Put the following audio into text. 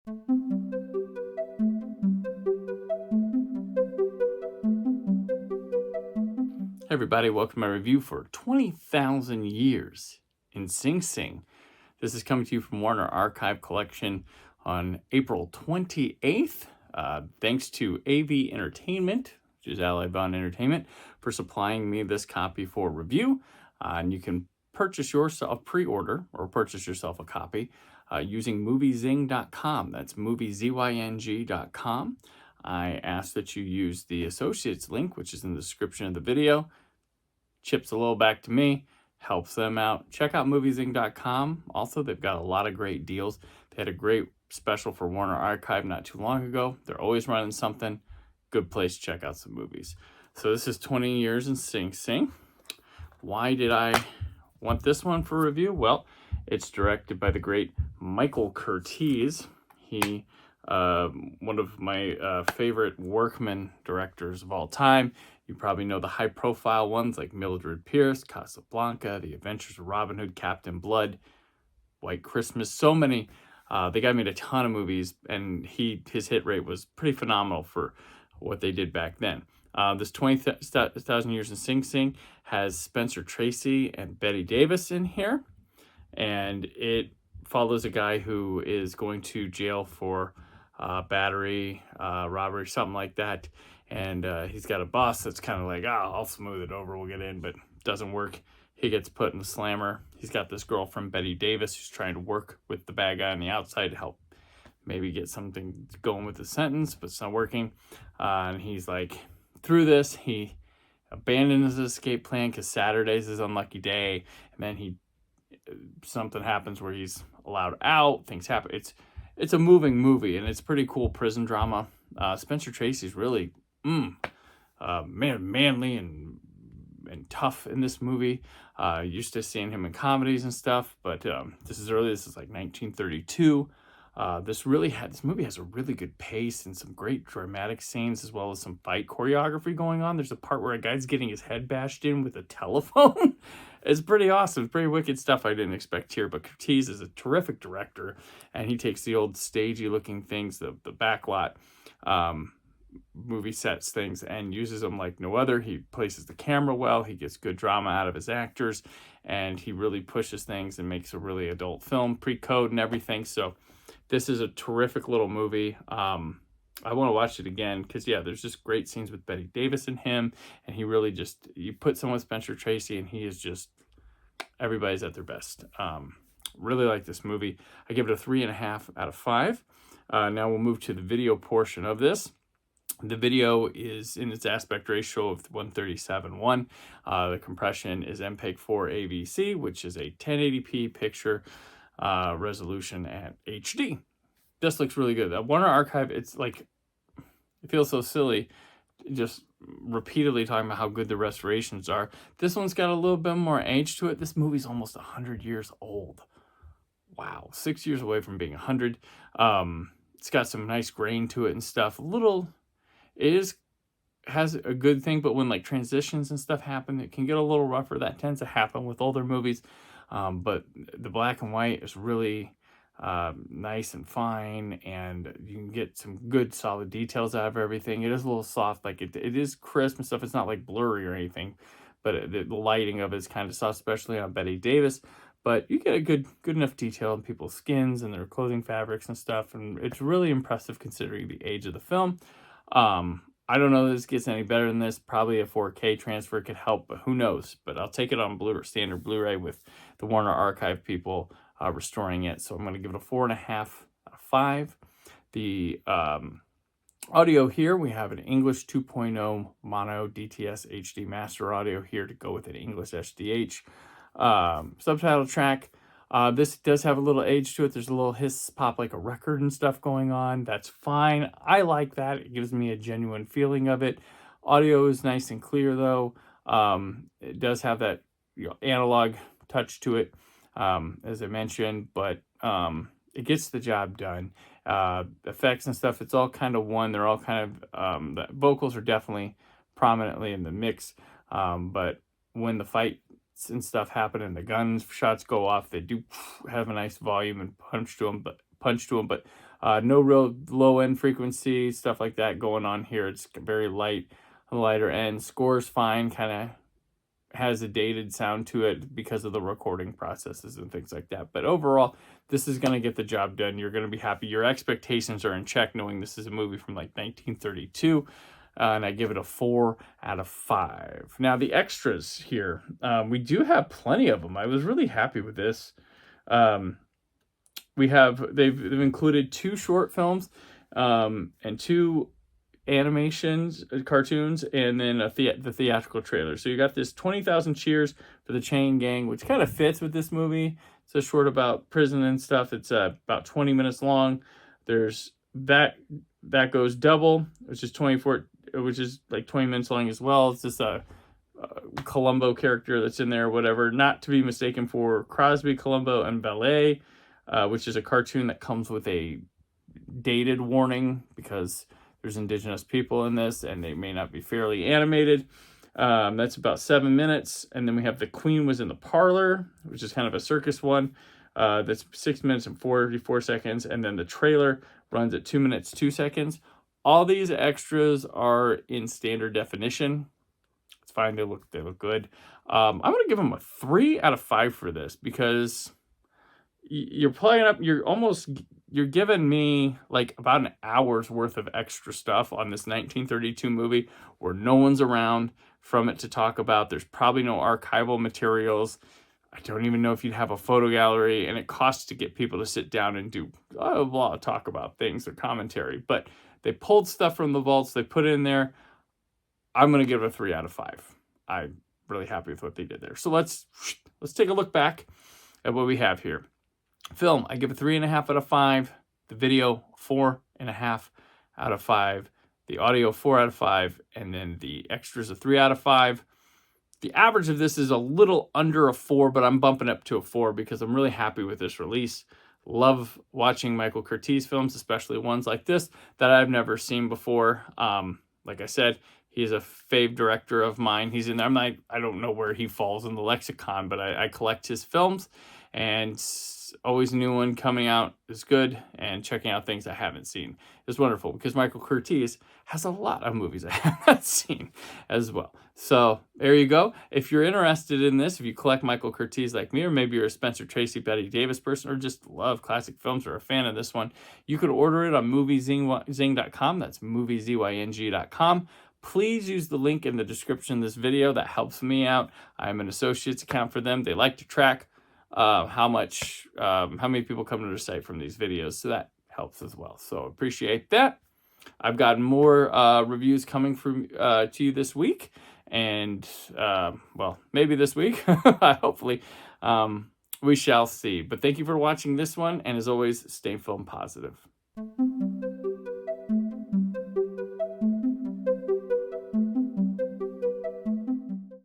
Hey everybody, welcome to my review for 20,000 Years in Sing Sing. This is coming to you from Warner Archive Collection on April 28th. Thanks to AV Entertainment, which is Ally Bond Entertainment, for supplying me this copy for review. And you can purchase yourself, pre-order, or purchase yourself a copy using moviezing.com. That's moviezyng.com. I ask that you use the associates link, which is in the description of the video. Chips a little back to me, helps them out. Check out moviezing.com. Also, they've got a lot of great deals. They had a great special for Warner Archive not too long ago. They're always running something. Good place to check out some movies. So this is 20 Years in Sing Sing. Why did I want this one for review? Well, it's directed by the great Michael Curtiz. He one of my favorite workman directors of all time. You probably know the high-profile ones like Mildred Pierce, Casablanca, The Adventures of Robin Hood, Captain Blood, White Christmas. So many. The guy made a ton of movies, and his hit rate was pretty phenomenal for what they did back then. This 20,000 Years in Sing Sing has Spencer Tracy and Bette Davis in here, and it follows a guy who is going to jail for battery, robbery, something like that. And he's got a boss that's kind of like, I'll smooth it over, we'll get in, but it doesn't work. He gets put in the slammer. He's got this girlfriend, Bette Davis, who's trying to work with the bad guy on the outside to help maybe get something going with the sentence, but it's not working. And he's like, through this, he abandons his escape plan because Saturday's his unlucky day. And then something happens where he's allowed out, things happen. It's a moving movie, and it's pretty cool prison drama. Spencer Tracy's really manly and tough in this movie. Used to seeing him in comedies and stuff, but this is like 1932. This movie has a really good pace and some great dramatic scenes, as well as some fight choreography going on. There's a part where a guy's getting his head bashed in with a telephone. It's pretty awesome. It's pretty wicked stuff I didn't expect here, but Curtiz is a terrific director, and he takes the old stagey looking things, the backlot movie sets things, and uses them like no other. He places the camera well, he gets good drama out of his actors, and he really pushes things and makes a really adult film, pre-code and everything. So this is a terrific little movie. I want to watch it again because, yeah, there's just great scenes with Bette Davis and him, and he really you put someone with Spencer Tracy, and he is just, everybody's at their best. Really like this movie. I give it a 3.5 out of 5. Now we'll move to the video portion of this. The video is in its aspect ratio of 137:1. The compression is MPEG 4 AVC, which is a 1080p picture resolution at HD. This looks really good. Warner Archive, it feels so silly just repeatedly talking about how good the restorations are. This one's got a little bit more age to it. This movie's almost 100 years old. Wow, 6 years away from being 100. It's got some nice grain to it and stuff. Has a good thing, but when like transitions and stuff happen, it can get a little rougher. That tends to happen with older movies. But the black and white is really nice and fine, and you can get some good solid details out of everything. It is a little soft, like it is crisp and stuff. It's not like blurry or anything, but the lighting of it is kind of soft, especially on Bette Davis. But you get a good enough detail in people's skins and their clothing fabrics and stuff, and it's really impressive considering the age of the film. I don't know if this gets any better than this. Probably a 4K transfer could help, but who knows? But I'll take it on standard Blu-ray with the Warner Archive people restoring it. So I'm going to give it a 4.5 out of 5. The audio here, we have an English 2.0 mono DTS HD master audio here to go with an English SDH. Subtitle track. This does have a little age to it. There's a little hiss pop like a record and stuff going on. That's fine. I like that. It gives me a genuine feeling of it. Audio is nice and clear though. It does have that analog touch to it, as I mentioned, but it gets the job done. Effects and stuff, it's all kind of one. They're all kind of, the vocals are definitely prominently in the mix, but when the fight and stuff happen and the gun shots go off, they do have a nice volume and punch to them, but No real low end frequency, stuff like that going on here. It's very light, on the lighter end. Score's fine, kind of has a dated sound to it because of the recording processes and things like that. But overall, this is going to get the job done. You're going to be happy. Your expectations are in check, knowing this is a movie from like 1932. And I give it a 4 out of 5. Now, the extras here, we do have plenty of them. I was really happy with this. They've included 2 short films and 2 animations, cartoons, and then the theatrical trailer. So you got this 20,000 Cheers for the Chain Gang, which kind of fits with this movie. It's a short about prison and stuff. It's about 20 minutes long. There's that goes double, which is like 20 minutes long as well. It's just a Columbo character that's in there, whatever. Not to be mistaken for Crosby, Columbo, and Ballet, which is a cartoon that comes with a dated warning because there's indigenous people in this and they may not be fairly animated. That's about 7 minutes. And then we have The Queen Was in the Parlor, which is kind of a circus one. That's 6 minutes and 44 seconds. And then the trailer runs at 2 minutes, 2 seconds. All these extras are in standard definition. It's fine. They look good. I'm going to give them a 3 out of 5 for this because you're playing up, you're giving me like about an hour's worth of extra stuff on this 1932 movie where no one's around from it to talk about. There's probably no archival materials. I don't even know if you'd have a photo gallery, and it costs to get people to sit down and do talk about things or commentary. But they pulled stuff from the vaults, they put it in there. I'm going to give it a 3 out of 5. I'm really happy with what they did there. So let's take a look back at what we have here. Film, I give a 3.5 out of 5. The video, 4.5 out of 5. The audio, 4 out of 5. And then the extras, a 3 out of 5. The average of this is a little under a 4, but I'm bumping up to a 4 because I'm really happy with this release. Love watching Michael Curtiz films, especially ones like this that I've never seen before. Like I said, he's a fave director of mine. He's in there. I don't know where he falls in the lexicon, but I collect his films, and always a new one coming out is good, and checking out things I haven't seen is wonderful because Michael Curtiz has a lot of movies I haven't seen as well. So there you go. If you're interested in this, if you collect Michael Curtiz like me, or maybe you're a Spencer Tracy, Betty Davis person, or just love classic films or a fan of this one, you could order it on moviezing.com. That's moviezing.com. Please use the link in the description of this video. That helps me out. I'm an associates account for them. They like to track how many people come to their site from these videos, so that helps as well. So appreciate that. I've got more reviews coming from to you this week, and maybe this week. Hopefully, we shall see. But thank you for watching this one, and as always, stay film positive.